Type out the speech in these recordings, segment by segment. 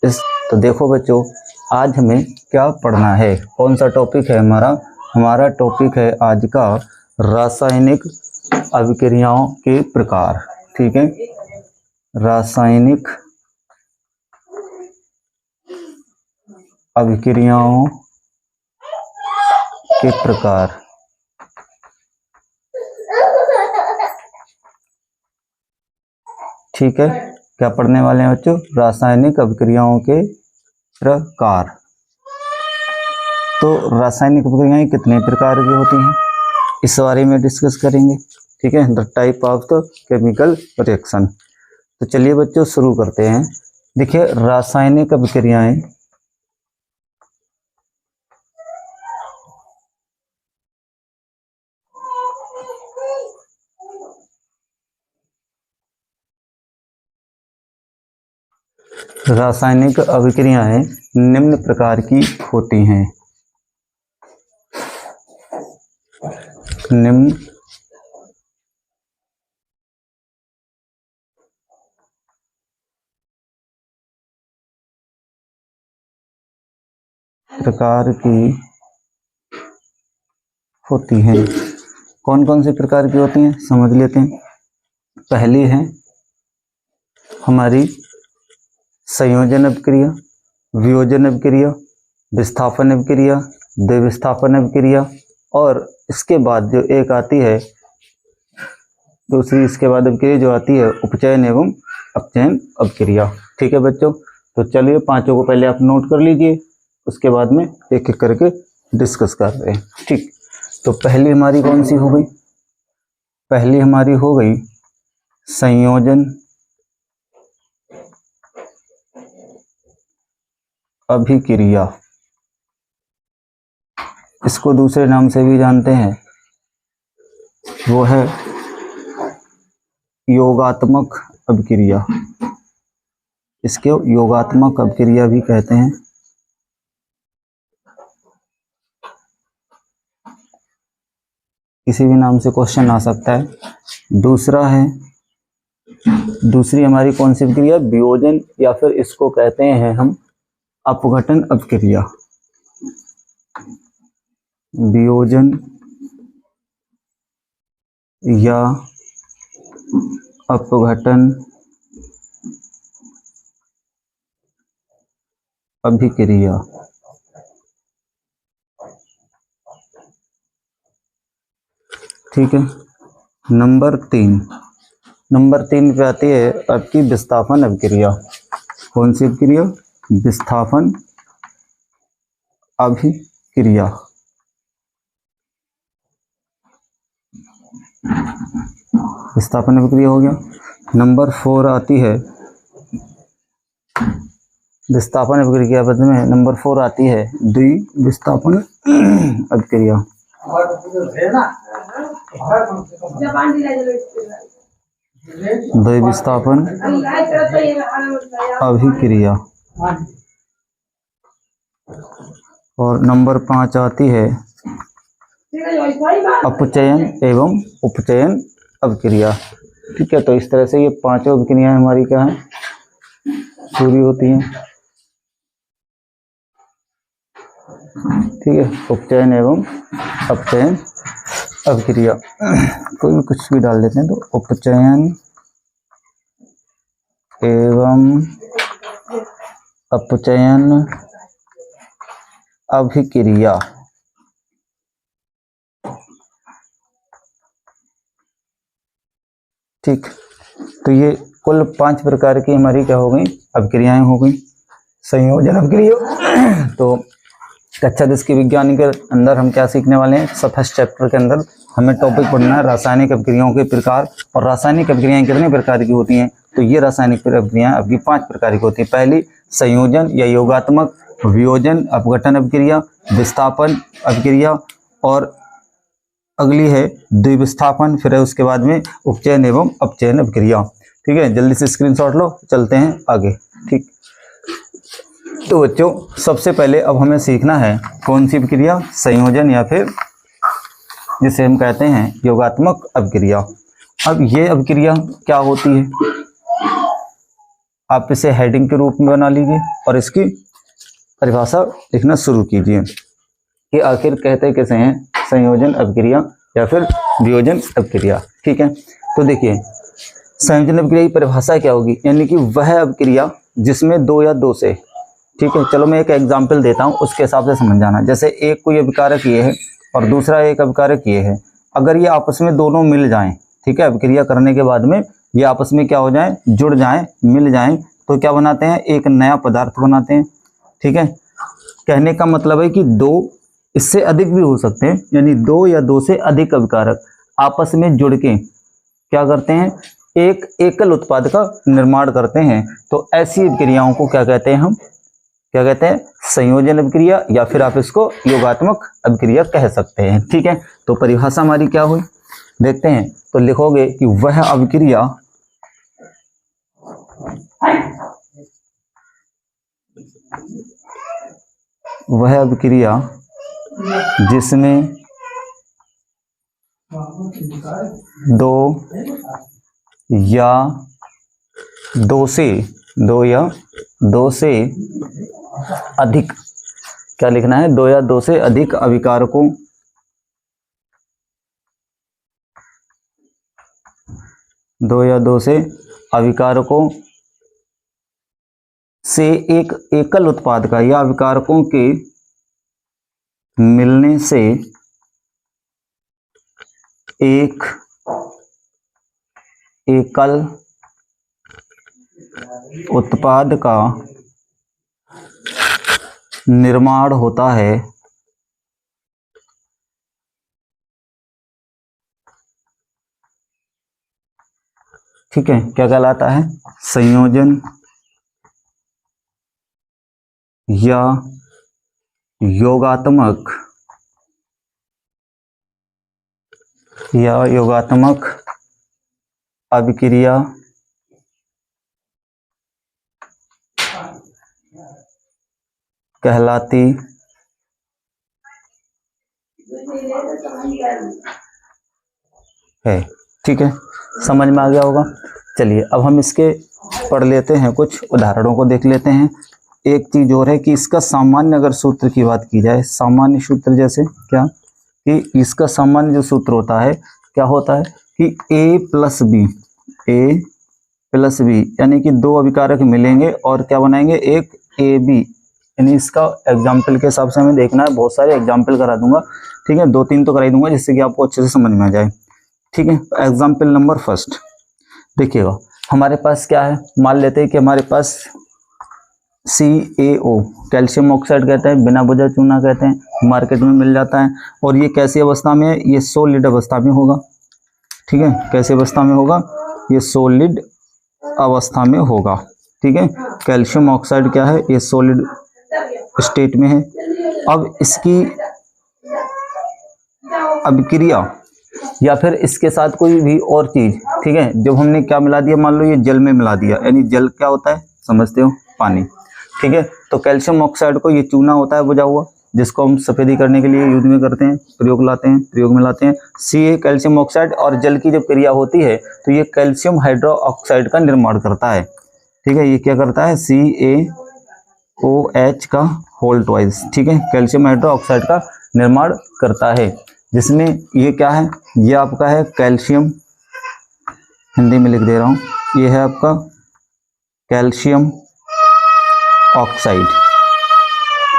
तो देखो बच्चों, आज हमें क्या पढ़ना है, कौन सा टॉपिक है हमारा टॉपिक है आज का रासायनिक अभिक्रियाओं के प्रकार। ठीक है, रासायनिक अभिक्रियाओं के प्रकार। ठीक है, क्या पढ़ने वाले हैं बच्चों? रासायनिक अभिक्रियाओं के प्रकार। तो रासायनिक अभिक्रियाएं कितने प्रकार की होती हैं, इस बारे में डिस्कस करेंगे। ठीक है, the type of the chemical reaction. तो चलिए बच्चों शुरू करते हैं। देखिए, रासायनिक अभिक्रियाएं निम्न प्रकार की होती हैं। निम्न प्रकार की होती हैं। कौन कौन सी प्रकार की होती हैं समझ लेते हैं। पहली है हमारी संयोजन अभिक्रिया, वियोजन अभिक्रिया, विस्थापन अभिक्रिया, द्विविस्थापन अभिक्रिया, और इसके बाद जो एक आती है दूसरी, इसके बाद अभिक्रिया जो आती है उपचयन एवं अपचयन अभिक्रिया। ठीक है बच्चों, तो चलिए पांचों को पहले आप नोट कर लीजिए, उसके बाद में एक एक करके डिस्कस कर रहे हैं। ठीक, तो पहली हमारी कौन सी हो गई? पहली हमारी हो गई संयोजन अभिक्रिया। इसको दूसरे नाम से भी जानते हैं, वो है योगात्मक अभिक्रिया। इसके योगात्मक अभिक्रिया भी कहते हैं। किसी भी नाम से क्वेश्चन आ सकता है। दूसरा है, दूसरी हमारी कौन सी अभिक्रिया? वियोजन, या फिर इसको कहते हैं हम अपघटन अभिक्रिया। वियोजन या अपघटन अभिक्रिया। ठीक है, नंबर तीन पे आती है आपकी विस्थापन अभिक्रिया। कौन सी अभिक्रिया? विस्थापन अभिक्रिया। विस्थापन अभिक्रिया हो गया। नंबर 4 आती है विस्थापन अभिक्रिया बदले में नंबर 4 आती है द्विविस्थापन अभिक्रिया। द्विविस्थापन अभिक्रिया। और नंबर 5 आती है अपचयन एवं उपचयन अभिक्रिया। ठीक है, तो इस तरह से ये पांचों अभिक्रियाएं हमारी क्या है, पूरी होती हैं। ठीक है, उपचयन एवं अपचयन अभिक्रिया। कोई भी कुछ भी डाल देते हैं, तो उपचयन एवं अपचयन अभिक्रिया। ठीक, तो ये कुल 5 प्रकार की हमारी क्या हो गई, अभिक्रियाएं हो गई। संयोजन अभिक्रिया तो कक्षा 10 की विज्ञान के अंदर हम क्या सीखने वाले हैं? फर्स्ट चैप्टर के अंदर हमें टॉपिक पढ़ना है रासायनिक अभिक्रियाओं के प्रकार। और रासायनिक अभिक्रियाएं कितने प्रकार की होती हैं? तो ये रासायनिक अभिक्रियाएं आपकी 5 प्रकार की होती है। पहली संयोजन या योगात्मक, वियोजन अपघटन अभिक्रिया, विस्थापन अभिक्रिया, और अगली है द्विविस्थापन, फिर है उसके बाद में उपचयन एवं अपचयन अभिक्रिया। ठीक है, जल्दी से स्क्रीनशॉट लो, चलते हैं आगे। ठीक, तो बच्चों सबसे पहले अब हमें सीखना है कौन सी अभिक्रिया? संयोजन या फिर जिसे हम कहते हैं योगात्मक अभिक्रिया। अब ये अभिक्रिया क्या होती है? आप इसे हेडिंग के रूप में बना लीजिए और इसकी परिभाषा लिखना शुरू कीजिए कि आखिर कहते कैसे हैं, संयोजन अभिक्रिया या फिर वियोजन अभिक्रिया। ठीक है, तो देखिए संयोजन अभिक्रिया की परिभाषा क्या होगी, यानी कि वह अभिक्रिया जिसमें दो या दो से, ठीक है, चलो मैं एक एग्जाम्पल देता हूँ, उसके हिसाब से समझ जाना। जैसे एक कोई अभिकारक ये है और दूसरा एक अभिकारक ये है, अगर ये आपस में दोनों मिल जाएं, ठीक है, अभिक्रिया करने के बाद में ये आपस में क्या हो जाएं, जुड़ जाएं, मिल जाएं, तो क्या बनाते हैं, एक नया पदार्थ बनाते हैं। ठीक है, कहने का मतलब है कि दो, इससे अधिक भी हो सकते हैं, यानी दो या दो से अधिक अभिकारक आपस में जुड़ के क्या करते हैं, एक एकल उत्पाद का निर्माण करते हैं। तो ऐसी अभिक्रियाओं को क्या कहते हैं, हम क्या कहते हैं, संयोजन अभिक्रिया, या फिर आप इसको योगात्मक अभिक्रिया कह सकते हैं। ठीक है, तो परिभाषा हमारी क्या हुई देखते हैं। तो लिखोगे कि वह अभिक्रिया जिसमें दो या दो से अधिक, क्या लिखना है, दो या दो से अधिक अभिकारकों से एक एकल उत्पाद का या अभिकारकों के मिलने से एक एकल उत्पाद का निर्माण होता है। ठीक है, क्या कहलाता है, संयोजन या योगात्मक अभिक्रिया कहलाती है। ठीक है, समझ में आ गया होगा। चलिए अब हम इसके पढ़ लेते हैं, कुछ उदाहरणों को देख लेते हैं। एक चीज और है कि इसका सामान्य अगर सूत्र की बात की जाए, सामान्य सूत्र जैसे क्या, कि इसका सामान्य जो सूत्र होता है क्या होता है कि a प्लस बी, यानी कि दो अभिकारक मिलेंगे और क्या बनाएंगे, एक AB। यानी इसका एग्जाम्पल के हिसाब से हमें देखना है, बहुत सारे एग्जाम्पल करा दूंगा। ठीक है, दो तीन तो करा ही दूंगा जिससे कि आपको अच्छे से समझ में आ जाए। ठीक है, एग्जाम्पल नंबर फर्स्ट देखिएगा, हमारे पास क्या है, मान लेते हैं कि हमारे पास CaO कैल्शियम ऑक्साइड कहते हैं, बिना बुझा चूना कहते हैं, मार्केट में मिल जाता है। और ये कैसी अवस्था में है, ये सॉलिड अवस्था में होगा। ठीक है, कैसी अवस्था में होगा, ये सॉलिड अवस्था में होगा। ठीक है, कैल्शियम ऑक्साइड क्या है, ये सॉलिड स्टेट में है। अब इसकी अभिक्रिया या फिर इसके साथ कोई भी और चीज, ठीक है, जब हमने क्या मिला दिया, मान लो ये जल में मिला दिया, यानी जल क्या होता है, समझते हो, पानी। ठीक है, तो कैल्शियम ऑक्साइड को, ये चूना होता है बुझा हुआ, जिसको हम सफेदी करने के लिए यूज में करते हैं, प्रयोग में लाते हैं। Ca कैल्शियम ऑक्साइड, और जल की जब क्रिया होती है तो ये कैल्शियम हाइड्रोक्साइड का निर्माण करता है। ठीक है, ये क्या करता है, CaOH का होल ट्वाइस। ठीक है, कैल्शियम हाइड्रोक्साइड का निर्माण करता है, जिसमें ये क्या है, ये आपका है कैल्शियम, हिंदी में लिख दे रहा हूँ, ये है आपका कैल्शियम ऑक्साइड।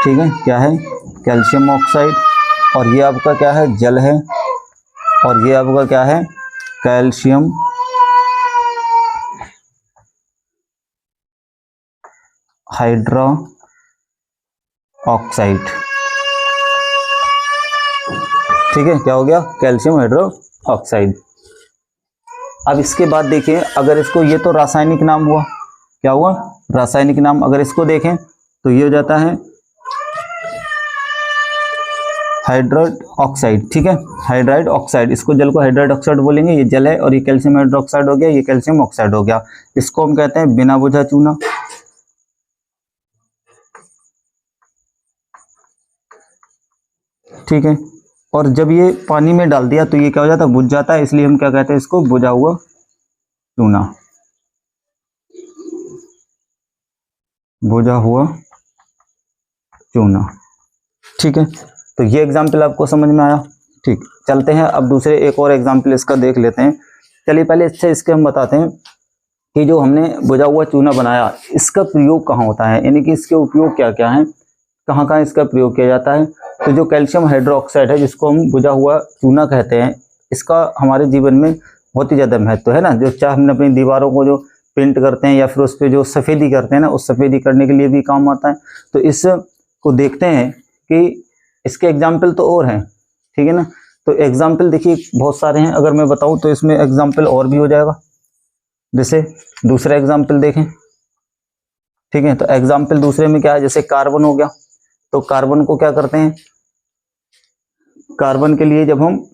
ठीक है, क्या है, कैल्शियम ऑक्साइड, और ये आपका क्या है, जल है, और ये आपका क्या है, कैल्शियम हाइड्रो ऑक्साइड। ठीक है, क्या हो गया, कैल्शियम हाइड्रो ऑक्साइड। अब इसके बाद देखिए, अगर इसको, ये तो रासायनिक नाम हुआ, क्या हुआ, रासायनिक नाम। अगर इसको देखें तो ये हो जाता है हाइड्राइड ऑक्साइड। ठीक है, हाइड्राइड ऑक्साइड, इसको जल को हाइड्राइड ऑक्साइड बोलेंगे, ये जल है, और ये कैल्शियम हाइड्रोक्साइड हो गया, ये कैल्शियम ऑक्साइड हो गया। इसको हम कहते हैं बिना बुझा चूना। ठीक है, और जब ये पानी में डाल दिया तो ये क्या हो जाता है, बुझ जाता है, इसलिए हम क्या कहते हैं, इसको बुझा हुआ चूना। भुजा हुआ चूना। ठीक है, तो ये एग्जाम्पल आपको समझ में आया। ठीक, चलते हैं अब दूसरे एक और एग्जाम्पल इसका देख लेते हैं। चलिए पहले इसके हम बताते हैं कि जो हमने भुजा हुआ चूना बनाया इसका प्रयोग कहाँ होता है, यानी कि इसके उपयोग क्या क्या हैं, कहाँ कहाँ इसका प्रयोग किया जाता है। तो जो कैल्शियम हाइड्रोक्साइड है जिसको हम भुजा हुआ चूना कहते हैं, इसका हमारे जीवन में बहुत ही ज़्यादा महत्व है ना। जो चाहे हमने अपनी दीवारों को जो पेंट करते हैं या फिर उस पर जो सफ़ेदी करते हैं ना, उस सफ़ेदी करने के लिए भी काम आता है। तो इसको देखते हैं कि इसके एग्जाम्पल तो और हैं, ठीक है ना। तो एग्जाम्पल देखिए बहुत सारे हैं, अगर मैं बताऊं तो इसमें एग्जाम्पल और भी हो जाएगा। जैसे दूसरा एग्जाम्पल देखें, ठीक है। तो एग्जाम्पल दूसरे में क्या है, जैसे कार्बन हो गया। तो कार्बन को क्या करते हैं, कार्बन के लिए जब हम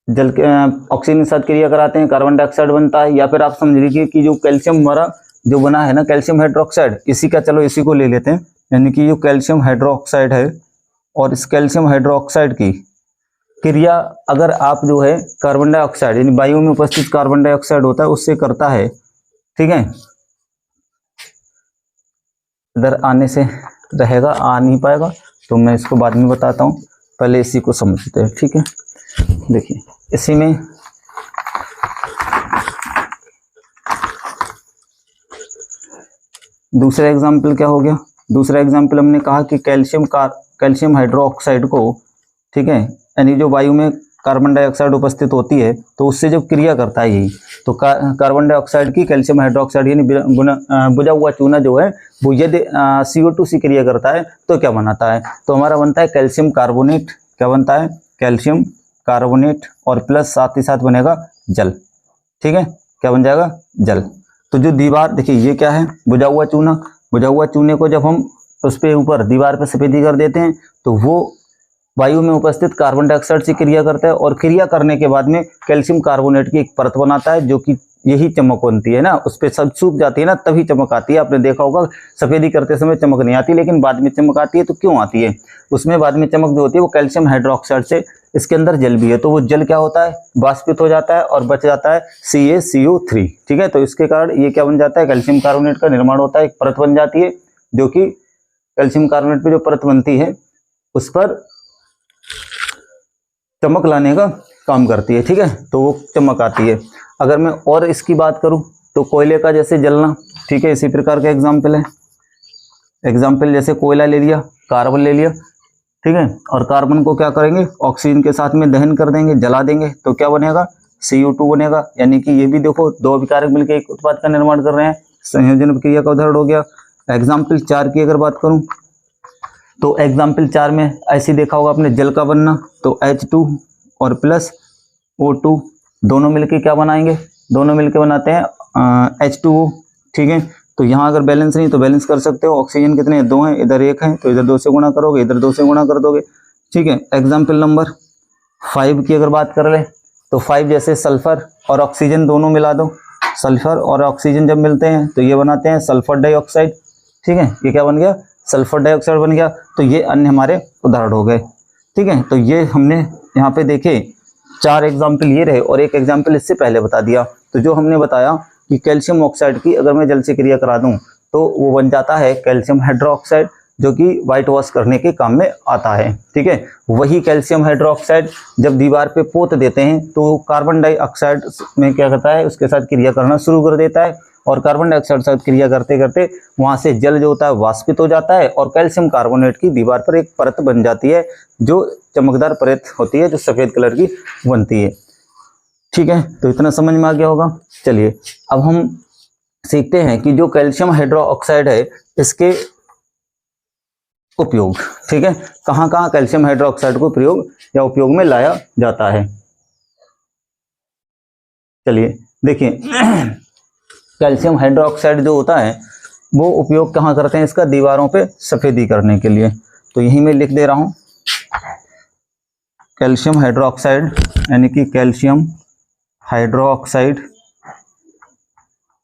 जल के ऑक्सीजन के साथ क्रिया कराते हैं, कार्बन डाइऑक्साइड बनता है। या फिर आप समझ लीजिए कि जो कैल्शियम हमारा जो बना है ना, कैल्शियम हाइड्रोक्साइड, इसी का चलो इसी को ले लेते हैं। यानी कि जो कैल्शियम हाइड्रोक्साइड है और इस कैल्शियम हाइड्रोक्साइड की क्रिया अगर आप जो है कार्बन डाइऑक्साइड यानी वायु में उपस्थित कार्बन डाइऑक्साइड होता है उससे करता है, ठीक है। इधर आने से रहेगा, आ नहीं पाएगा, तो मैं इसको बाद में बताता हूँ, पहले इसी को समझते हैं, ठीक है। देखिए इसी में दूसरा एग्जाम्पल क्या हो गया। दूसरा एग्जाम्पल हमने कहा कि कैल्शियम हाइड्रोक्साइड को, ठीक है, यानी जो वायु में कार्बन डाइऑक्साइड उपस्थित होती है तो उससे जब क्रिया करता है यही, तो कार्बन डाइऑक्साइड की कैल्शियम हाइड्रोक्साइड यानी बुझा हुआ चूना जो है वो यदि CO2 से क्रिया करता है तो क्या बनाता है, तो हमारा बनता है कैल्शियम कार्बोनेट। क्या बनता है, कैल्शियम कार्बोनेट, और प्लस साथ ही साथ बनेगा जल, ठीक है। क्या बन जाएगा, जल। तो जो दीवार देखिए ये क्या है, बुझा हुआ चूना। बुझा हुआ चूने को जब हम उस पे ऊपर दीवार पे सफेदी कर देते हैं तो वो वायु में उपस्थित कार्बन डाइऑक्साइड से क्रिया करता है, और क्रिया करने के बाद में कैल्शियम कार्बोनेट की एक परत बनाता है, जो कि यही चमक बनती है ना, उस पर सब सूख जाती है ना तभी चमक आती है। आपने देखा होगा सफेदी करते समय चमक नहीं आती, लेकिन बाद में चमक आती है। तो क्यों आती है, उसमें बाद में चमक जो होती है वो कैल्शियम हाइड्रोक्साइड से, इसके अंदर जल भी है, तो वो जल क्या होता है, वाष्पित हो जाता है और बच जाता है CaCO3, ठीक है। तो इसके कारण ये क्या बन जाता है, कैल्शियम कार्बोनेट का निर्माण होता है, एक परत बन जाती है, जो कि कैल्शियम कार्बोनेट पे जो परत बनती है उस पर चमक लाने का काम करती है, ठीक है। तो वो चमक आती है। अगर मैं और इसकी बात करूं तो कोयले का जैसे जलना, ठीक है, इसी प्रकार का एग्जाम्पल है। एग्जाम्पल जैसे कोयला ले लिया, कार्बन ले लिया, ठीक है, और कार्बन को क्या करेंगे, ऑक्सीजन के साथ में दहन कर देंगे, जला देंगे, तो क्या बनेगा, CO2 बनेगा। यानी कि ये भी देखो दो अभिकारक मिलकर एक उत्पाद का निर्माण कर रहे हैं, संयोजन क्रिया का उदाहरण हो गया। एग्जाम्पल 4 की अगर बात करूं तो एग्जाम्पल 4 में ऐसे देखा होगा आपने, जल का बनना, तो H2 और प्लस O2 दोनों मिलके क्या बनाएंगे, दोनों मिलके बनाते हैं H2O, ठीक है। तो यहाँ अगर बैलेंस नहीं तो बैलेंस कर सकते हो। ऑक्सीजन कितने हैं, 2 हैं, इधर 1 है, तो इधर 2 से गुणा करोगे, इधर 2 से गुणा कर दोगे, ठीक है। एग्जाम्पल नंबर 5 की अगर बात कर ले तो 5 जैसे सल्फर और ऑक्सीजन दोनों मिला दो, सल्फर और ऑक्सीजन जब मिलते हैं तो ये बनाते हैं सल्फर डाइऑक्साइड, ठीक है। ये क्या बन गया, सल्फर डाइऑक्साइड बन गया। तो ये अन्य हमारे उदाहरण हो गए, ठीक है। तो ये हमने यहाँ पे देखे 4 एग्जाम्पल ये रहे, और एक एग्जाम्पल इससे पहले बता दिया। तो जो हमने बताया कि कैल्शियम ऑक्साइड की अगर मैं जल से क्रिया करा दूं तो वो बन जाता है कैल्शियम हाइड्रोक्साइड, जो कि व्हाइट वॉश करने के काम में आता है, ठीक है। वही कैल्शियम हाइड्रोक्साइड जब दीवार पे पोत देते हैं तो कार्बन डाइऑक्साइड में क्या करता है, उसके साथ क्रिया करना शुरू कर देता है, और कार्बन डाइऑक्साइड के साथ क्रिया करते करते वहां से जल जो होता है वाष्पित हो जाता है, और कैल्शियम कार्बोनेट की दीवार पर एक परत बन जाती है, जो चमकदार परत होती है, जो सफेद कलर की बनती है, ठीक है। तो इतना समझ में आ गया होगा। चलिए अब हम सीखते हैं कि जो कैल्शियम हाइड्रोक्साइड है इसके उपयोग, ठीक है, कहाँ कहाँ कैल्शियम हाइड्रोक्साइड को प्रयोग या उपयोग में लाया जाता है। चलिए देखिए कैल्शियम हाइड्रोक्साइड जो होता है वो उपयोग कहाँ करते हैं इसका, दीवारों पे सफेदी करने के लिए। तो यही मैं लिख दे रहा हूं, कैल्शियम हाइड्रोक्साइड यानी कि कैल्शियम हाइड्रोक्साइड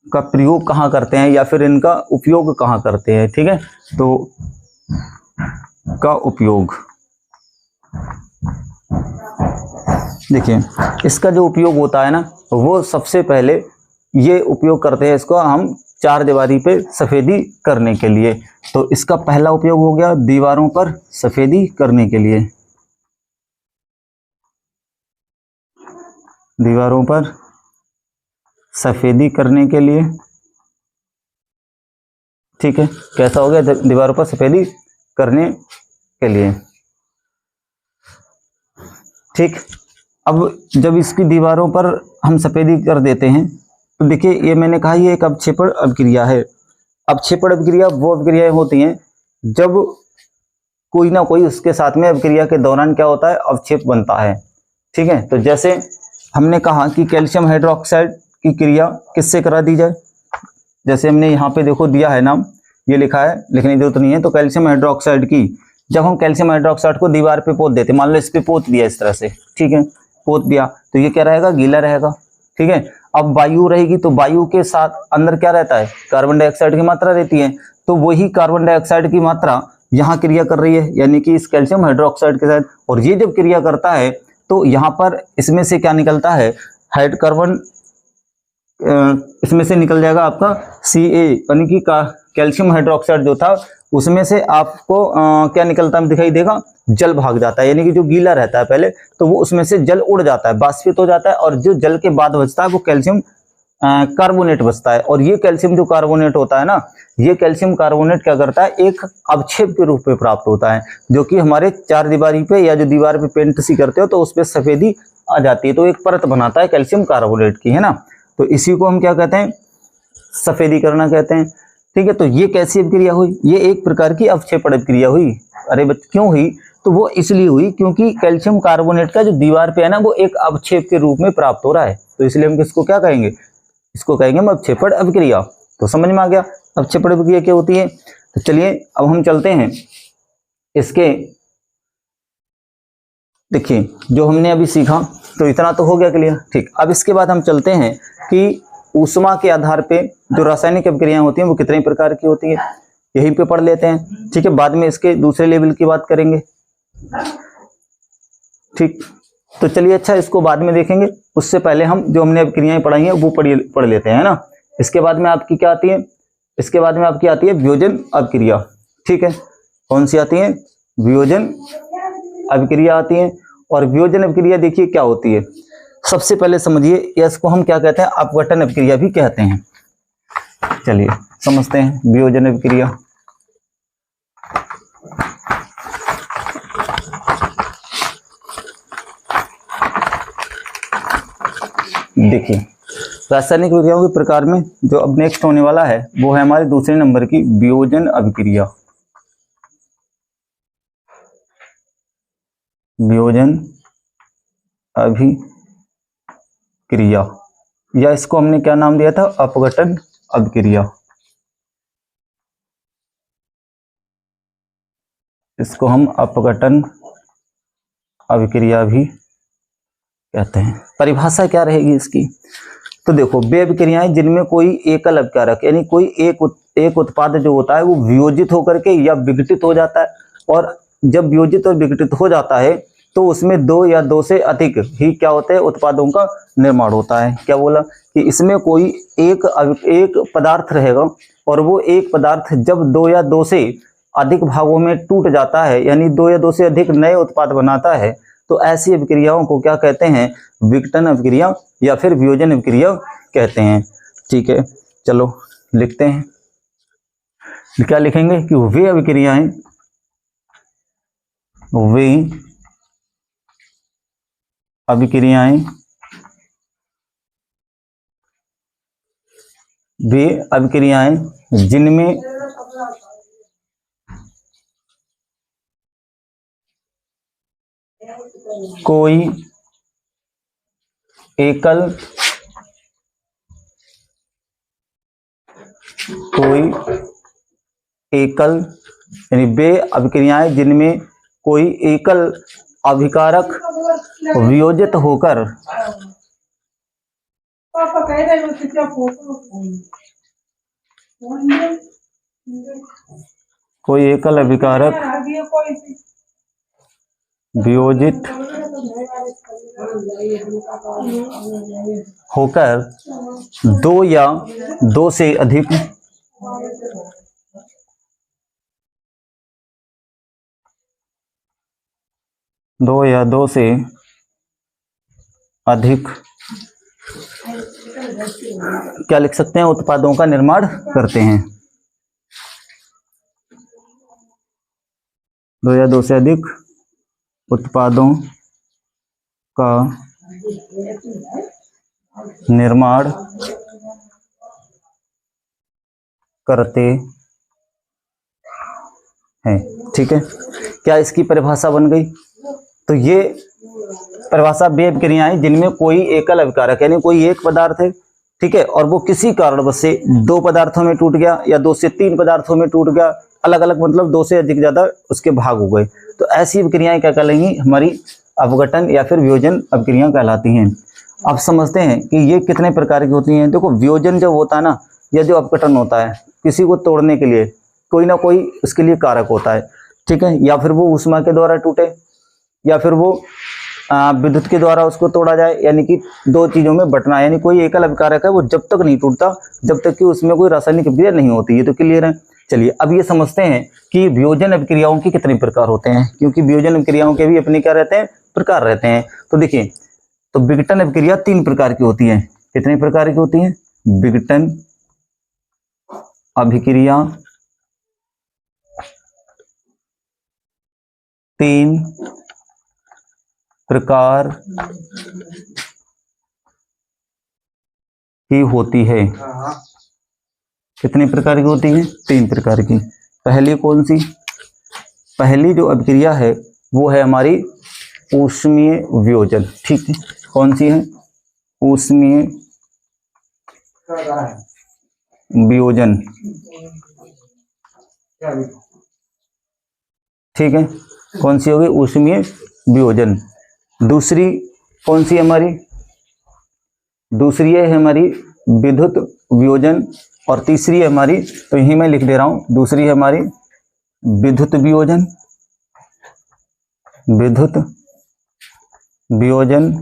का प्रयोग कहाँ करते हैं या फिर इनका उपयोग कहाँ करते हैं, ठीक है। तो का उपयोग देखिए, इसका जो उपयोग होता है ना वो सबसे पहले ये उपयोग करते हैं इसको हम चार दीवारी पे सफेदी करने के लिए। तो इसका पहला उपयोग हो गया दीवारों पर सफेदी करने के लिए, दीवारों पर सफेदी करने के लिए। ठीक है, कैसा हो गया, दीवारों पर सफेदी करने के लिए। ठीक, अब जब इसकी दीवारों पर हम सफेदी कर देते हैं तो देखिए ये मैंने कहा ये एक अवक्षेपण अभिक्रिया है। अवक्षेपण अभिक्रिया वो अभिक्रियाएं होती हैं जब कोई ना कोई उसके साथ में अभिक्रिया के दौरान क्या होता है, अवक्षेप बनता है। ठीक है, तो जैसे हमने कहा कि कैल्शियम हाइड्रोक्साइड की क्रिया किससे करा दी जाए, जैसे हमने यहाँ पे देखो दिया है नाम, ये लिखा है, लिखने की जरूरत नहीं है। तो कैल्शियम हाइड्रोक्साइड की, जब हम कैल्शियम हाइड्रोक्साइड को दीवार पे पोत देते, मान लो इस पे पोत दिया इस तरह से, ठीक है, पोत दिया तो ये क्या रहेगा, गीला रहेगा। ठीक है, अब वायु रहेगी तो वायु के साथ अंदर क्या रहता है, कार्बन डाइऑक्साइड की मात्रा रहती है। तो वही कार्बन डाइऑक्साइड की मात्रा यहाँ क्रिया कर रही है, यानी कि इस कैल्शियम हाइड्रोक्साइड के साथ। और ये जब क्रिया करता है तो यहाँ पर इसमें से क्या निकलता है, हाइड्रोकार्बन, इसमें से निकल जाएगा आपका Ca, यानी कि कैल्शियम हाइड्रोक्साइड जो था उसमें से आपको क्या निकलता है दिखाई देगा, जल भाग जाता है। यानी कि जो गीला रहता है पहले तो वो उसमें से जल उड़ जाता है, बाष्पित हो जाता है, और जो जल के बाद बचता है वो कैल्शियम कार्बोनेट बचता है। और ये कैल्शियम जो कार्बोनेट होता है ना, ये कैल्शियम कार्बोनेट क्या करता है, एक अवक्षेप के रूप में प्राप्त होता है, जो कि हमारे चार दीवारी पे या जो दीवार पे पेंट सी करते हो तो उस पर सफेदी आ जाती है, तो एक परत बनाता है कैल्शियम कार्बोनेट की, है ना। तो इसी को हम क्या कहते हैं, सफेदी करना कहते हैं। ठीक है, तो ये कैसी अभिक्रिया हुई, ये एक प्रकार की अवक्षेपण अभिक्रिया हुई। अरे बच्चे क्यों हुई, तो वो इसलिए हुई क्योंकि कैल्शियम कार्बोनेट का जो दीवार पे है ना वो एक अवक्षेप के रूप में प्राप्त हो रहा है, तो इसलिए हम किसको क्या कहेंगे, इसको कहेंगे हम अवक्षेपण अभिक्रिया। तो समझ में आ गया अवक्षेपण अभिक्रिया क्या होती है। तो चलिए अब हम चलते हैं इसके, देखिए जो हमने अभी सीखा तो इतना तो हो गया क्लियर। ठीक, अब इसके बाद हम चलते हैं कि ऊष्मा के आधार पे जो रासायनिक अभिक्रियाएं होती हैं वो कितने प्रकार की होती है, यहीं पे पढ़ लेते हैं। ठीक है, बाद में इसके दूसरे लेवल की बात करेंगे। ठीक, तो चलिए अच्छा इसको बाद में देखेंगे, उससे पहले हम जो हमने अभिक्रियाएं पढ़ाई हैं वो पढ़ लेते हैं ना। इसके बाद में आपकी क्या आती है, इसके बाद में आपकी आती है वियोजन अभिक्रिया। ठीक है, कौन सी आती है, वियोजन अभिक्रिया आती है। और वियोजन अभिक्रिया देखिए क्या होती है, सबसे पहले समझिए इसको हम क्या कहते हैं, अपघटन अभिक्रिया भी कहते हैं। चलिए समझते हैं वियोजन अभिक्रिया। देखिए रासायनिक अभिक्रियाओं के प्रकार में जो अब नेक्स्ट होने वाला है वो है हमारे दूसरे नंबर की वियोजन अभिक्रिया। वियोजन अभिक्रिया, या इसको हमने क्या नाम दिया था, अपघटन अभिक्रिया। इसको हम अपघटन अभिक्रिया भी कहते हैं। परिभाषा क्या रहेगी इसकी, तो देखो वे अभिक्रियाएं जिनमें कोई एकल अभिकारक यानी कोई एक उत्पाद जो होता है वो वियोजित होकर के या विघटित हो जाता है, और जब वियोजित और विघटित हो जाता है तो उसमें दो या दो से अधिक ही क्या होते हैं, उत्पादों का निर्माण होता है। क्या बोला कि इसमें कोई एक पदार्थ रहेगा और वो एक पदार्थ जब दो या दो से अधिक भागों में टूट जाता है, यानी दो या दो से अधिक नए उत्पाद बनाता है, तो ऐसी अभिक्रियाओं को क्या कहते हैं, विघटन अभिक्रिया या फिर वियोजन अभिक्रिया कहते हैं। ठीक है, चलो लिखते हैं, क्या लिखेंगे कि वे अभिक्रियाएं, वे अभिक्रियाएं, वे अभिक्रियाएं जिनमें कोई एकल यानी वे अभिक्रियाएं जिनमें कोई एकल अभिकारक वियोजित होकर कोई एकल अभिकारक वियोजित होकर दो या दो से अधिक क्या लिख सकते हैं, उत्पादों का निर्माण करते हैं। दो या दो से अधिक उत्पादों का निर्माण करते हैं। ठीक है, क्या इसकी परिभाषा बन गई? तो ये परिभाषा वे अभिक्रियाएं जिनमें कोई एकल अभिकारक यानी कोई एक पदार्थ है, ठीक है, और वो किसी कारणवश से दो पदार्थों में टूट गया या दो से तीन पदार्थों में टूट गया, अलग अलग मतलब दो से अधिक ज्यादा उसके भाग हो गए, तो ऐसी अभिक्रियाएं क्या कहलाएंगी? हमारी अपघटन या फिर वियोजन अभिक्रियाएं कहलाती हैं। अब समझते हैं कि ये कितने प्रकार की होती हैं। देखो, वियोजन जब होता है ना, या जो अपघटन होता है, किसी को तोड़ने के लिए कोई ना कोई उसके लिए कारक होता है, ठीक है, या फिर वो ऊष्मा के द्वारा टूटे या फिर वो विद्युत के द्वारा उसको तोड़ा जाए, यानी कि दो चीजों में बंटना, यानी कोई एकल अभिकारक है वो जब तक नहीं टूटता जब तक कि उसमें कोई रासायनिक अभिक्रिया नहीं होती। ये तो क्लियर है। चलिए अब ये समझते हैं कि वियोजन अभिक्रियाओं के कितने प्रकार होते हैं, क्योंकि वियोजन अभिक्रियाओं के भी अपने क्या रहते हैं, प्रकार रहते हैं। तो देखिए, तो विघटन अभिक्रिया तीन प्रकार की होती है। कितने प्रकार की होती है? विघटन अभिक्रिया तीन प्रकार की होती है। कितने प्रकार की होती है? तीन प्रकार की। पहली कौन सी? पहली जो अभिक्रिया है वो है हमारी ऊष्मीय वियोजन। ठीक है, कौन सी है? ऊष्मीय वियोजन। ठीक है, कौन सी होगी? ऊष्मीय वियोजन। दूसरी कौन सी हमारी? दूसरी है हमारी विद्युत वियोजन, और तीसरी है हमारी, तो यही मैं लिख दे रहा हूं, दूसरी है हमारी विद्युत वियोजन। विद्युत वियोजन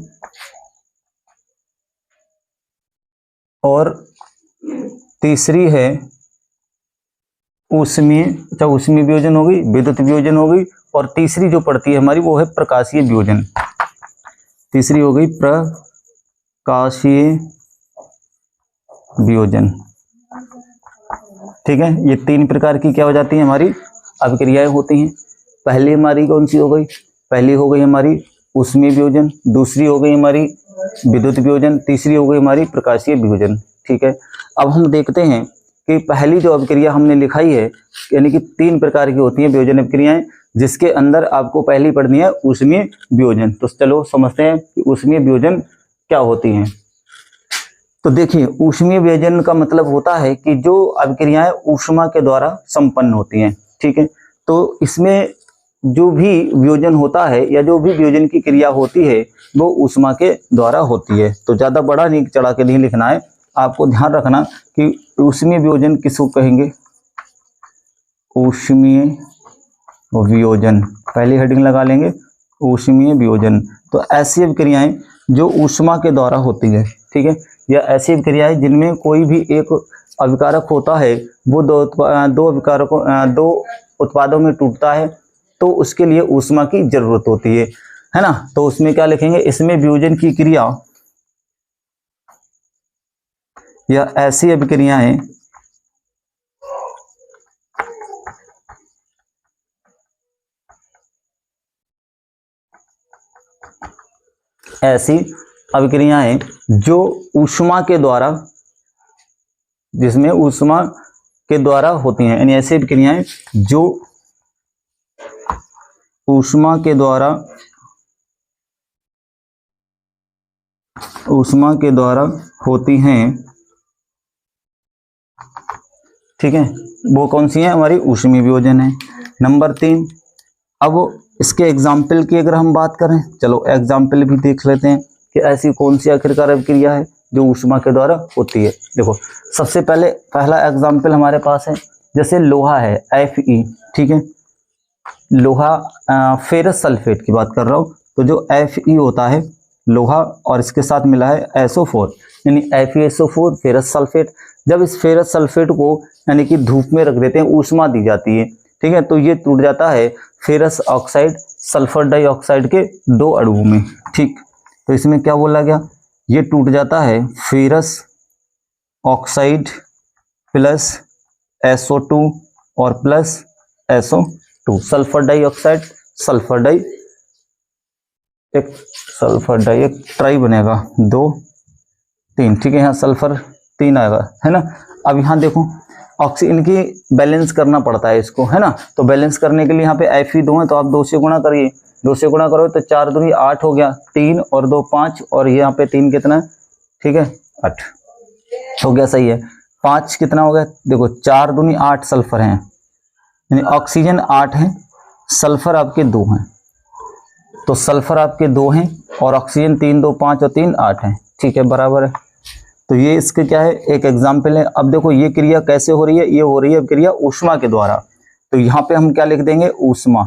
और तीसरी है ऊष्मीय, अच्छा ऊष्मीय वियोजन हो गई, विद्युत वियोजन हो गई, और तीसरी जो पड़ती है हमारी वो है प्रकाशीय वियोजन। तीसरी हो गई प्रकाशीय वियोजन। ठीक है, ये तीन प्रकार की क्या हो जाती है हमारी अभिक्रियाएं होती हैं। पहली हमारी कौन सी हो गई? पहली हो गई हमारी ऊष्मीय वियोजन, दूसरी हो गई हमारी विद्युत वियोजन, तीसरी हो गई हमारी प्रकाशीय वियोजन। ठीक है, अब हम देखते हैं कि पहली जो अभिक्रिया हमने लिखाई है, यानी कि तीन प्रकार की होती हैं वियोजन अभिक्रियाएं, जिसके अंदर आपको पहली पढ़नी है ऊष्मीय वियोजन। तो चलो समझते हैं कि ऊष्मीय वियोजन क्या होती हैं। तो देखिए, ऊष्मीय वियोजन का मतलब होता है कि जो अभिक्रियाएं ऊष्मा के द्वारा संपन्न होती हैं। ठीक है, तो इसमें जो भी वियोजन होता है या जो भी वियोजन की क्रिया होती है वो ऊष्मा के द्वारा होती है। तो ज्यादा बड़ा नहीं चढ़ा के नहीं लिखना है, आपको ध्यान रखना कि ऊष्मीय वियोजन किसको कहेंगे? ऊष्मीय वियोजन, पहली हेडिंग लगा लेंगे ऊष्मीय वियोजन। तो ऐसी अभिक्रियाएं जो ऊष्मा के द्वारा होती है, ठीक है, या ऐसी अभिक्रियाएं जिनमें कोई भी एक अभिकारक होता है वो दो उत्पादों में टूटता है, तो उसके लिए ऊष्मा की जरूरत होती है ना। तो उसमें क्या लिखेंगे? इसमें वियोजन की क्रिया या ऐसी अभिक्रियाएं जो ऊष्मा के द्वारा, जिसमें ऊष्मा के द्वारा होती हैं, यानी ऐसी अभिक्रियाएं जो ऊष्मा के द्वारा होती हैं। ठीक है, वो कौन सी है? हमारी ऊष्मीय वियोजन है। नंबर 3, अब इसके एग्जाम्पल की अगर हम बात करें, चलो एग्जाम्पल भी देख लेते हैं कि ऐसी कौन सी आखिरकार अभिक्रिया है जो ऊष्मा के द्वारा होती है। देखो, सबसे पहले पहला एग्जाम्पल हमारे पास है, जैसे लोहा है Fe, ठीक है, लोहा फेरस सल्फेट की बात कर रहा हूँ, तो जो Fe होता है लोहा और इसके साथ मिला है SO4 यानी FeSO4 फेरस सल्फेट। जब इस फेरस सल्फेट को यानी कि धूप में रख देते हैं, ऊष्मा दी जाती है, ठीक है, तो ये टूट जाता है फेरस ऑक्साइड सल्फर डाइऑक्साइड के 2 अणुओं में। ठीक, तो इसमें क्या बोला गया, ये टूट जाता है फेरस ऑक्साइड प्लस SO2 और plus SO2 sulphur dioxide sulphur di एक ट्राई बनेगा 2 3, ठीक है, यहाँ सल्फर 3 आएगा, है ना। अब यहाँ देखो ऑक्सीजन की बैलेंस करना पड़ता है इसको, है ना, तो बैलेंस करने के लिए यहाँ पे Fe 2 है तो आप 2 से गुणा करिए, 2 से गुणा करो तो 4 दूनी 8 हो गया, 3 और 2 5 और यहाँ पे 3 कितना है, ठीक है 8 हो गया, सही है। 5 कितना हो गया, देखो 4 दूनी 8 सल्फर हैं, यानी ऑक्सीजन 8 है, सल्फर आपके 2 हैं, तो सल्फर आपके 2 हैं और ऑक्सीजन 3 2 5 और 3 8 है, ठीक है, बराबर है। तो ये इसके क्या है, एक एग्जाम्पल है। अब देखो ये क्रिया कैसे हो रही है, ये हो रही है क्रिया ऊष्मा के द्वारा, तो यहाँ पे हम क्या लिख देंगे, ऊष्मा,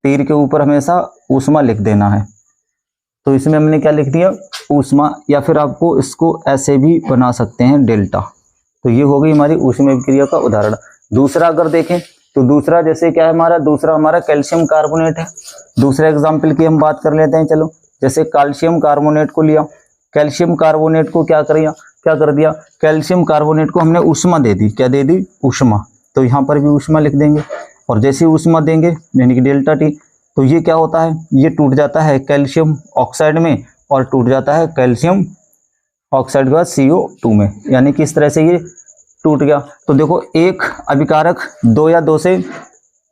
तीर के ऊपर हमेशा ऊष्मा लिख देना है, तो इसमें हमने क्या लिख दिया, ऊष्मा, या फिर आपको इसको ऐसे भी बना सकते हैं डेल्टा। तो ये हो गई हमारी ऊष्मीय क्रिया का उदाहरण। दूसरा अगर देखें तो दूसरा जैसे क्या है हमारा, दूसरा हमारा कैल्शियम कार्बोनेट है। दूसरे एग्जाम्पल की हम बात कर लेते हैं, चलो, जैसे कैल्शियम कार्बोनेट को लिया, कैल्शियम कार्बोनेट को क्या कर दिया, कैल्शियम कार्बोनेट को हमने ऊष्मा दे दी, क्या दे दी, ऊष्मा, तो यहाँ पर भी ऊष्मा लिख देंगे, और जैसे ऊष्मा देंगे यानी कि डेल्टा टी, तो ये क्या होता है, ये टूट जाता है कैल्शियम ऑक्साइड में और टूट जाता है कैल्शियम ऑक्साइड के बाद CO2 में, यानी कि इस तरह से ये टूट गया। तो देखो एक अभिकारक 2 या 2 से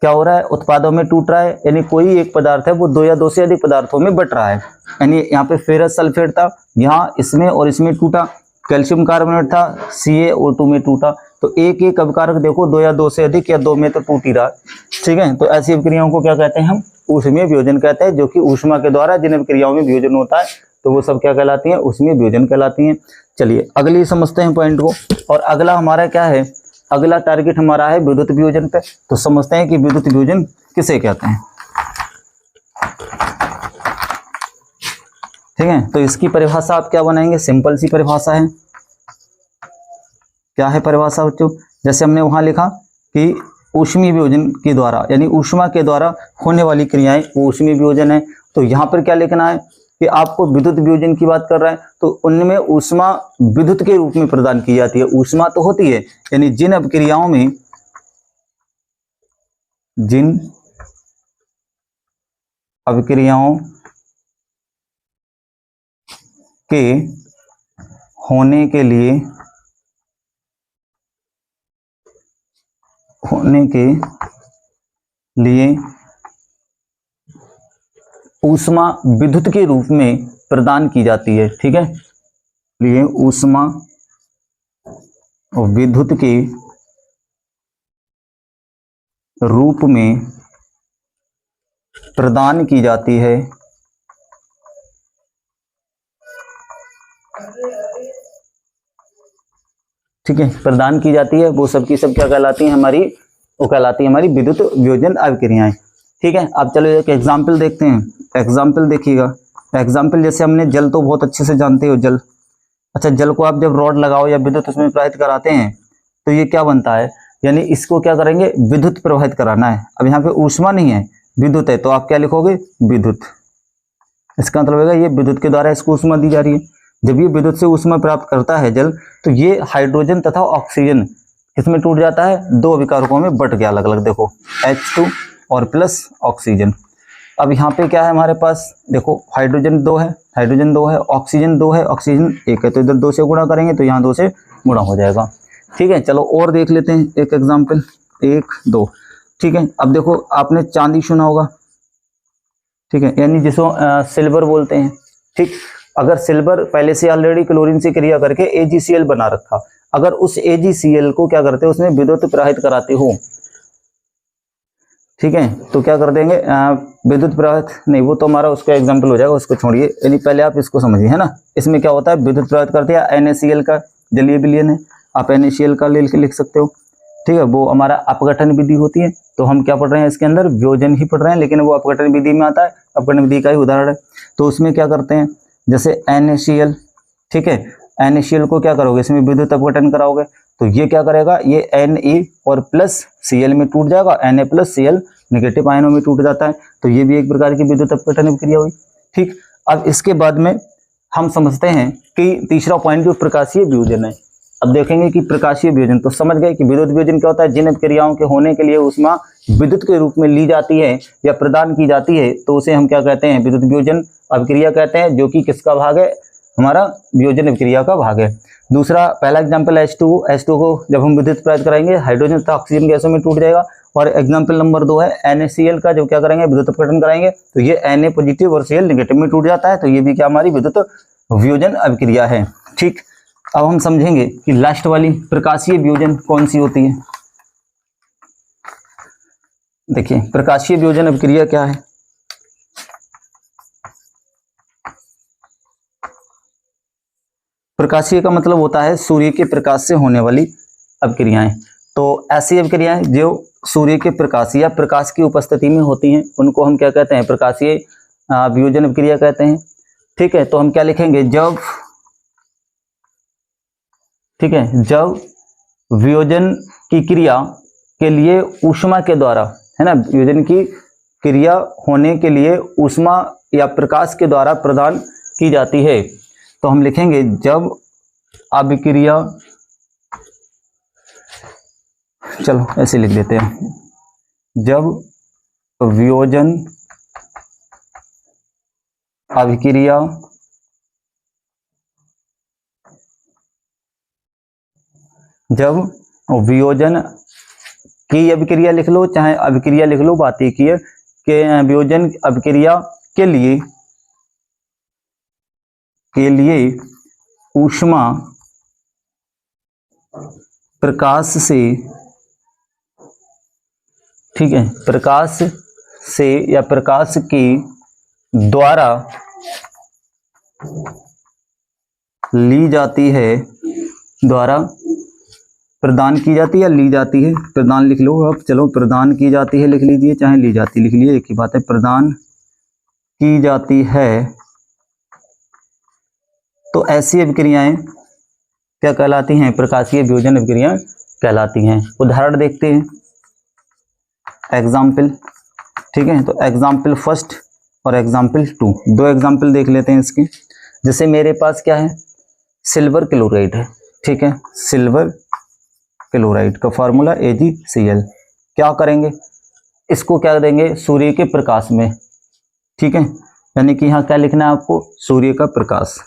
क्या हो रहा है, उत्पादों में टूट रहा है, यानी कोई एक पदार्थ है वो 2 या 2 से अधिक पदार्थों में बट रहा है। यानी यहाँ पे फेरस सल्फेट था, यहाँ इसमें और इसमें टूटा, कैल्शियम कार्बोनेट था, CaO2 में टूटा, तो एक एक अभिकारक देखो 2 या 2 से अधिक या 2 में तो टूट ही रहा है, ठीक है। तो ऐसी अभिक्रियाओं को क्या कहते हैं, हम ऊष्मीय वियोजन कहते हैं, जो कि ऊष्मा के द्वारा जिन अभिक्रियाओं में वियोजन होता है तो वो सब क्या कहलाती हैं, ऊष्मीय वियोजन कहलाती हैं। चलिए अगली समझते हैं पॉइंट को, और अगला हमारा क्या है, अगला टारगेट हमारा है विद्युत वियोजन पे। तो समझते हैं कि विद्युत वियोजन किसे कहते हैं, ठीक है। तो इसकी परिभाषा आप क्या बनाएंगे, सिंपल सी परिभाषा है। क्या है परिभाषा बच्चों, जैसे हमने वहां लिखा कि ऊष्मीय वियोजन के द्वारा यानी ऊष्मा के द्वारा होने वाली क्रियाएं वो ऊष्मीय वियोजन है। तो यहाँ पर क्या लिखना है कि आपको विद्युत वियोजन की बात कर रहा है, तो उनमें ऊष्मा विद्युत के रूप में प्रदान की जाती है। ऊष्मा तो होती है, यानी जिन अभिक्रियाओं में, जिन अभिक्रियाओं के होने के लिए ऊष्मा विद्युत के रूप में प्रदान की जाती है, ठीक है, लिए ऊष्मा विद्युत के रूप में प्रदान की जाती है, ठीक है, प्रदान की जाती है, वो सब की सब क्या कहलाती है हमारी, वो कहलाती है हमारी विद्युत वियोजन अभिक्रियाएं, ठीक है। अब चलो एक एग्जाम्पल देखते हैं, एग्जाम्पल देखिएगा। एग्जाम्पल जैसे हमने जल तो बहुत अच्छे से जानते हो, जल, अच्छा जल को आप जब रॉड लगाओ या विद्युत उसमें प्रवाहित कराते हैं तो ये क्या बनता है, यानी इसको क्या करेंगे, विद्युत प्रवाहित कराना है। अब यहाँ पे ऊष्मा नहीं है, विद्युत है, तो आप क्या लिखोगे, विद्युत, इसका मतलब है ये विद्युत के द्वारा इसको ऊष्मा दी जा रही है। जब ये विद्युत से ऊष्मा प्राप्त करता है जल, तो ये हाइड्रोजन तथा ऑक्सीजन इसमें टूट जाता है, 2 अभिकारकों में बट गया अलग अलग, देखो H2 और प्लस ऑक्सीजन। अब यहाँ पे क्या है हमारे पास, देखो हाइड्रोजन 2 है, हाइड्रोजन 2 है, ऑक्सीजन 2 है, ऑक्सीजन 1 है, तो इधर 2 से गुणा करेंगे तो यहाँ 2 से गुणा हो जाएगा, ठीक है। चलो और देख लेते हैं एक एग्जाम्पल, 1 2, ठीक है। अब देखो आपने चांदी सुना होगा, ठीक है, यानी जिसको सिल्वर बोलते हैं, ठीक। अगर सिल्वर पहले से ऑलरेडी क्लोरीन से क्रिया करके AgCl बना रखा, अगर उस AgCl को क्या करते हो, उसमें विद्युत प्रवाहित कराते हो, ठीक है, तो क्या कर देंगे, विद्युत प्रवाहित नहीं, वो तो हमारा उसका एग्जाम्पल हो जाएगा, उसको छोड़िए, यानी पहले आप इसको समझिए, है ना। इसमें क्या होता है, विद्युत प्रवाहित करते हैं, NaCl का जलीय विलयन है, आप NaCl का लिख सकते हो, ठीक है, वो हमारा अपघटन विधि होती है। तो हम क्या पढ़ रहे हैं इसके अंदर, वियोजन ही पढ़ रहे हैं, लेकिन वो अपघटन विधि में आता है, अपघटन विधि का ही उदाहरण है। तो उसमें क्या करते हैं, जैसे NaCl, ठीक है, NaCl को क्या करोगे, इसमें विद्युत अपघटन कराओगे, तो ये क्या करेगा, ये Na और प्लस Cl में टूट जाएगा, Na प्लस Cl नेगेटिव आयनों में टूट जाता है, तो ये भी एक प्रकार की विद्युत अपघटन क्रिया हुई। ठीक, अब इसके बाद में हम समझते हैं कि तीसरा पॉइंट जो प्रकाशीय वियोजन है। अब देखेंगे कि प्रकाशीय वियोजन, तो समझ गए कि विद्युत वियोजन क्या होता है, जिन अभिक्रियाओं के होने के लिए ऊष्मा विद्युत के रूप में ली जाती है या प्रदान की जाती है, तो उसे हम क्या कहते हैं, विद्युत वियोजन अभिक्रिया कहते हैं, जो कि किसका भाग है, हमारा वियोजन अभिक्रिया का भाग है। दूसरा, पहला एग्जाम्पल H2O को जब हम विद्युत प्रदान कराएंगे, हाइड्रोजन तथा ऑक्सीजन गैसों में टूट जाएगा। और एग्जाम्पल नंबर 2 है NaCl का, जो क्या करेंगे, विद्युत अपघटन कराएंगे, तो ये Na पॉजिटिव और Cl नेगेटिव में टूट जाता है, तो ये भी क्या हमारी विद्युत वियोजन अभिक्रिया है। ठीक, अब हम समझेंगे कि लास्ट वाली प्रकाशीय वियोजन कौन सी होती है। देखिए, प्रकाशीय वियोजन अभिक्रिया क्या है। प्रकाशीय का मतलब होता है सूर्य के प्रकाश से होने वाली अभिक्रियाएं। तो ऐसी अभिक्रियाएं जो सूर्य के प्रकाश या प्रकाश की उपस्थिति में होती हैं, उनको हम क्या कहते हैं, प्रकाशीय वियोजन अभिक्रिया कहते हैं। ठीक है, तो हम क्या लिखेंगे, जब, ठीक है, जब वियोजन की क्रिया के लिए ऊष्मा के द्वारा, है ना, वियोजन की क्रिया होने के लिए ऊष्मा या प्रकाश के द्वारा प्रदान की जाती है, तो हम लिखेंगे जब अभिक्रिया, चलो ऐसे लिख देते हैं, जब वियोजन अभिक्रिया जब वियोजन की अभिक्रिया लिख लो, चाहे अभिक्रिया लिख लो, बात एक ही है कि वियोजन अभिक्रिया के लिए ऊष्मा प्रकाश से, ठीक है, प्रकाश से या प्रकाश के द्वारा ली जाती है, द्वारा प्रदान की जाती है या ली जाती है, प्रदान लिख लो अब, चलो प्रदान की जाती है लिख लीजिए, चाहे ली जाती लिख लीजिए, एक ही बात है, प्रदान की जाती है, तो ऐसी अभिक्रियाएं क्या कहलाती हैं, प्रकाशीय वियोजन अभिक्रियाएं कहलाती हैं। उदाहरण देखते हैं, एग्जाम्पल, ठीक है, तो एग्जाम्पल फर्स्ट और एग्जाम्पल 2, दो एग्जाम्पल देख लेते हैं इसके। जैसे मेरे पास क्या है, सिल्वर क्लोराइड है, ठीक है, सिल्वर क्लोराइड का फार्मूला AgCl। क्या करेंगे, इसको क्या देंगे, सूर्य के प्रकाश में, ठीक है, यानी कि यहाँ क्या लिखना है आपको, सूर्य का प्रकाश,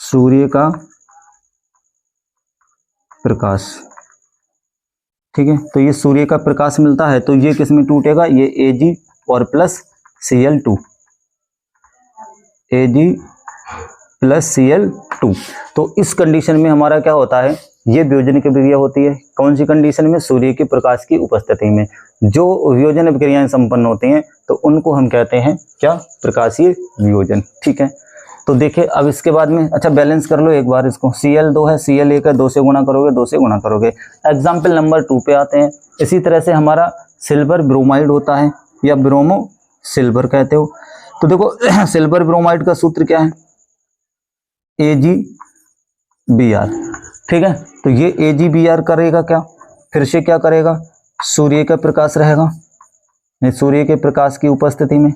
सूर्य का प्रकाश, ठीक है, तो ये सूर्य का प्रकाश मिलता है, तो ये किस में टूटेगा, ये Ag और plus Cl2, Ag plus Cl2। तो इस कंडीशन में हमारा क्या होता है, ये वियोजन की अभिक्रिया होती है। कौन सी कंडीशन में, सूर्य के प्रकाश की उपस्थिति में जो वियोजन अभिक्रियाएं संपन्न होती हैं, तो उनको हम कहते हैं क्या, प्रकाशीय वियोजन। ठीक है, तो देखिए अब इसके बाद में, अच्छा बैलेंस कर लो एक बार इसको, Cl2 है, Cl1 है, 2 से गुणा करोगे, 2 से गुणा करोगे। एग्जाम्पल नंबर 2 पे आते हैं। इसी तरह से हमारा सिल्वर ब्रोमाइड होता है या ब्रोमो सिल्वर कहते हो। तो देखो सिल्वर ब्रोमाइड का सूत्र क्या है, AgBr, ठीक है, तो ये AgBr करेगा क्या, फिर से क्या करेगा, सूर्य का प्रकाश रहेगा, सूर्य के प्रकाश की उपस्थिति में,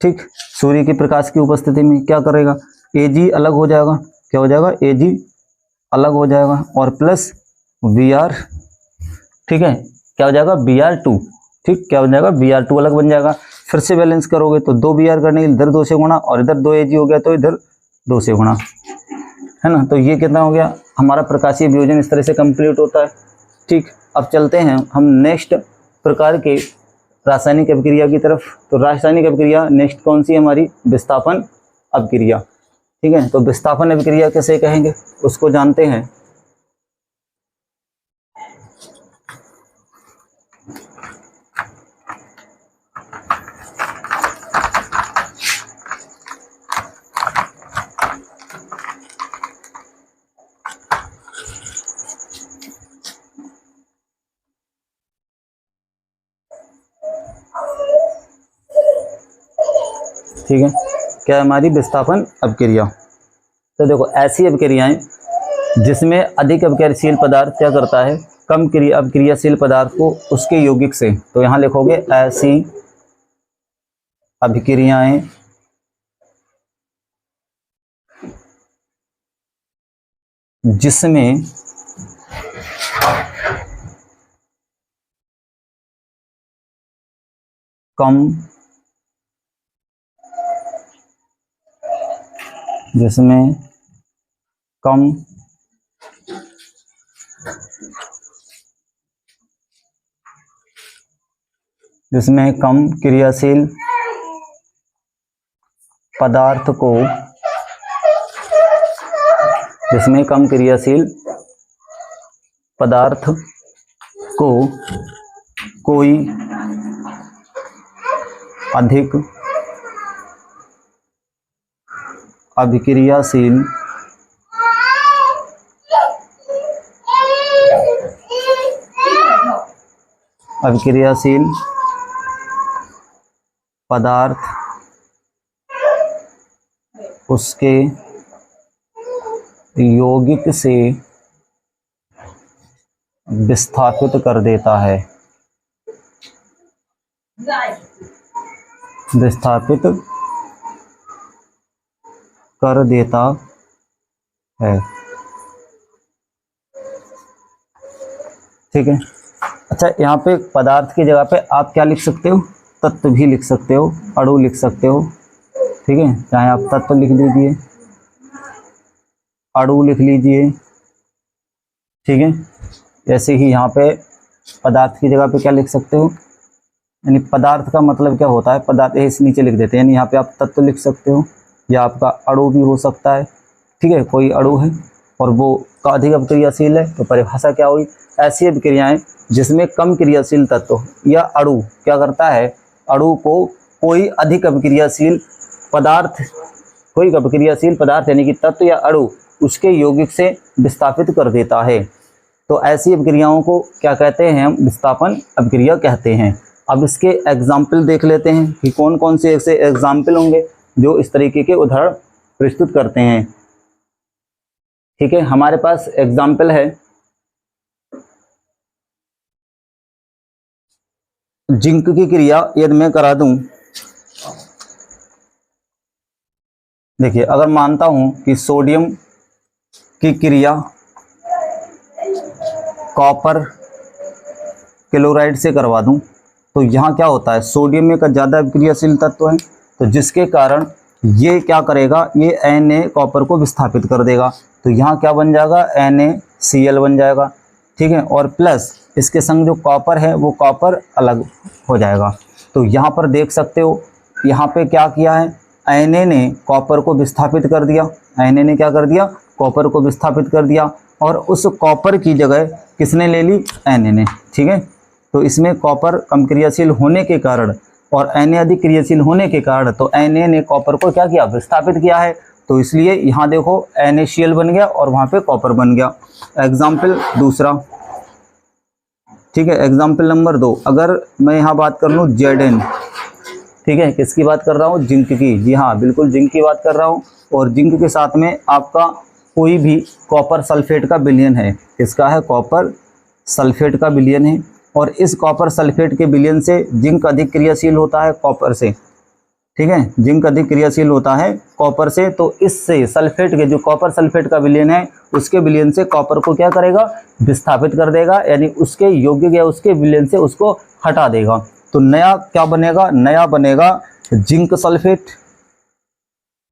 ठीक, सूर्य के प्रकाश की उपस्थिति में क्या करेगा, Ag अलग हो जाएगा, क्या हो जाएगा, Ag अलग हो जाएगा और प्लस Br, ठीक है, क्या हो जाएगा, Br2, ठीक, क्या हो जाएगा, Br2 अलग बन जाएगा। फिर से बैलेंस करोगे तो 2 Br करने के इधर 2 से गुणा और इधर 2 Ag हो गया, तो इधर 2 से गुणा, है ना, तो ये कितना हो गया, हमारा प्रकाशीय वियोजन इस तरह से कंप्लीट होता है। ठीक, अब चलते हैं हम नेक्स्ट प्रकार के रासायनिक अभिक्रिया की तरफ। तो रासायनिक अभिक्रिया नेक्स्ट कौन सी हमारी, विस्थापन अभिक्रिया। ठीक है, तो विस्थापन अभिक्रिया कैसे कहेंगे, उसको जानते हैं। ठीक है, क्या है हमारी विस्थापन अभिक्रिया। तो देखो ऐसी अभिक्रियाएं जिसमें अधिक अभिक्रियाशील पदार्थ क्या करता है, कम अभिक्रियाशील पदार्थ को उसके यौगिक से, तो यहाँ लिखोगे ऐसी अभिक्रियाएं जिसमें कम क्रियाशील पदार्थ को, जिसमें कम क्रियाशील पदार्थ को कोई अधिक अभिक्रियाशील पदार्थ उसके यौगिक से विस्थापित कर देता है, विस्थापित कर देता है। ठीक है, अच्छा यहाँ पे पदार्थ की जगह पे आप क्या लिख सकते हो, तत्व भी लिख सकते हो, अणु लिख सकते हो। ठीक है, चाहे आप तत्व लिख लीजिए, अणु लिख लीजिए। ठीक है, ऐसे ही यहाँ पे पदार्थ की जगह पे क्या लिख सकते हो, यानी पदार्थ का मतलब क्या होता है, पदार्थ इस नीचे लिख देते हैं, यानी यहाँ पे आप तत्व लिख सकते हो या आपका अणु भी हो सकता है। ठीक है, कोई अणु है और वो का अधिक अभिक्रियाशील है, तो परिभाषा क्या हुई, ऐसी अभिक्रियाएं जिसमें कम क्रियाशील तत्व या अणु क्या करता है, अणु को कोई अधिक अभिक्रियाशील पदार्थ, कोई अभिक्रियाशील पदार्थ यानी कि तत्व या अणु उसके यौगिक से विस्थापित कर देता है। तो ऐसी अभिक्रियाओं को क्या कहते हैं, हम विस्थापन अभिक्रिया कहते हैं। अब इसके एग्जाम्पल देख लेते हैं कि कौन कौन से ऐसे एग्जाम्पल होंगे जो इस तरीके के उदाहरण प्रस्तुत करते हैं। ठीक है, हमारे पास एग्जाम्पल है जिंक की क्रिया, यदि मैं करा दूं, देखिए अगर मानता हूं कि सोडियम की क्रिया कॉपर क्लोराइड से करवा दूं, तो यहाँ क्या होता है, सोडियम में का ज़्यादा अभिक्रियाशील तत्व है, तो जिसके कारण ये क्या करेगा, ये Na कॉपर को विस्थापित कर देगा, तो यहाँ क्या बन जाएगा, NaCl बन जाएगा। ठीक है, और प्लस इसके संग जो कॉपर है वो कॉपर अलग हो जाएगा। तो यहाँ पर देख सकते हो, यहाँ पे क्या किया है, Na ने कॉपर को विस्थापित कर दिया, Na ने क्या कर दिया, कॉपर को विस्थापित कर दिया, और उस कॉपर की जगह किसने ले ली, Na ने। ठीक है, तो इसमें कॉपर कम क्रियाशील होने के कारण और Na अधिक क्रियाशील होने के कारण, तो Na ने कॉपर को क्या किया, विस्थापित किया है, तो इसलिए यहाँ देखो NaCl बन गया और वहाँ पे कॉपर बन गया। एग्जाम्पल दूसरा, ठीक है, एग्जाम्पल नंबर 2, अगर मैं यहाँ बात कर लूँ Zn, ठीक है, किसकी बात कर रहा हूँ, जिंक की, जी हाँ बिल्कुल जिंक की बात कर रहा हूँ, और जिंक के साथ में आपका कोई भी कॉपर सल्फेट का विलयन है, इसका है कॉपर सल्फेट का विलयन है, और इस कॉपर सल्फेट के विलयन से जिंक अधिक क्रियाशील होता है कॉपर से। ठीक है, जिंक अधिक क्रियाशील होता है कॉपर से, तो इससे सल्फेट के जो कॉपर सल्फेट का विलयन है उसके विलयन से कॉपर को क्या करेगा, विस्थापित कर देगा, यानी उसके यौगिक या उसके विलयन से उसको हटा देगा। तो नया क्या बनेगा, नया बनेगा जिंक सल्फेट।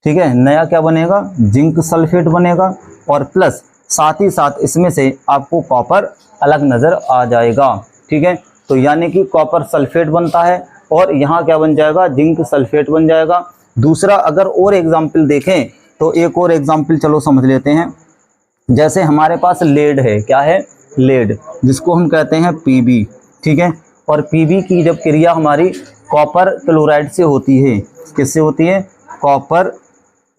ठीक है, नया क्या बनेगा, जिंक सल्फेट बनेगा, और प्लस साथ ही साथ इसमें से आपको कॉपर अलग नज़र आ जाएगा। ठीक है, तो यानी कि कॉपर सल्फेट बनता है और यहाँ क्या बन जाएगा, जिंक सल्फेट बन जाएगा। दूसरा अगर और एग्जाम्पल देखें तो एक और एग्जाम्पल चलो समझ लेते हैं। जैसे हमारे पास लेड है, क्या है, लेड, जिसको हम कहते हैं Pb। ठीक है, और Pb की जब क्रिया हमारी कॉपर क्लोराइड से होती है, किससे होती है, कॉपर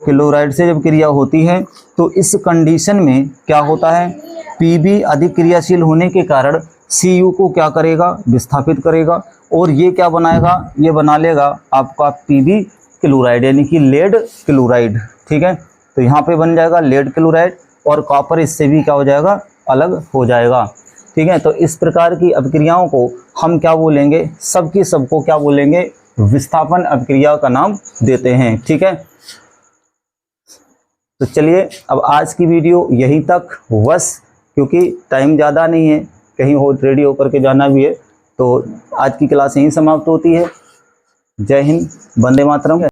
क्लोराइड से जब क्रिया होती है, तो इस कंडीशन में क्या होता है, Pb अधिक क्रियाशील होने के कारण Cu को क्या करेगा, विस्थापित करेगा, और ये क्या बनाएगा, ये बना लेगा आपका Pb क्लोराइड यानी कि लेड क्लोराइड। ठीक है, तो यहाँ पे बन जाएगा लेड क्लोराइड और कॉपर इससे भी क्या हो जाएगा, अलग हो जाएगा। ठीक है, तो इस प्रकार की अभिक्रियाओं को हम क्या बोलेंगे, सबकी सबको क्या बोलेंगे, विस्थापन अभिक्रिया का नाम देते हैं। ठीक है, तो चलिए अब आज की वीडियो यहीं तक बस, क्योंकि टाइम ज़्यादा नहीं है, कहीं और रेडी होकर के जाना भी है। तो आज की क्लास यहीं समाप्त होती है। जय हिंद, वंदे मातरम।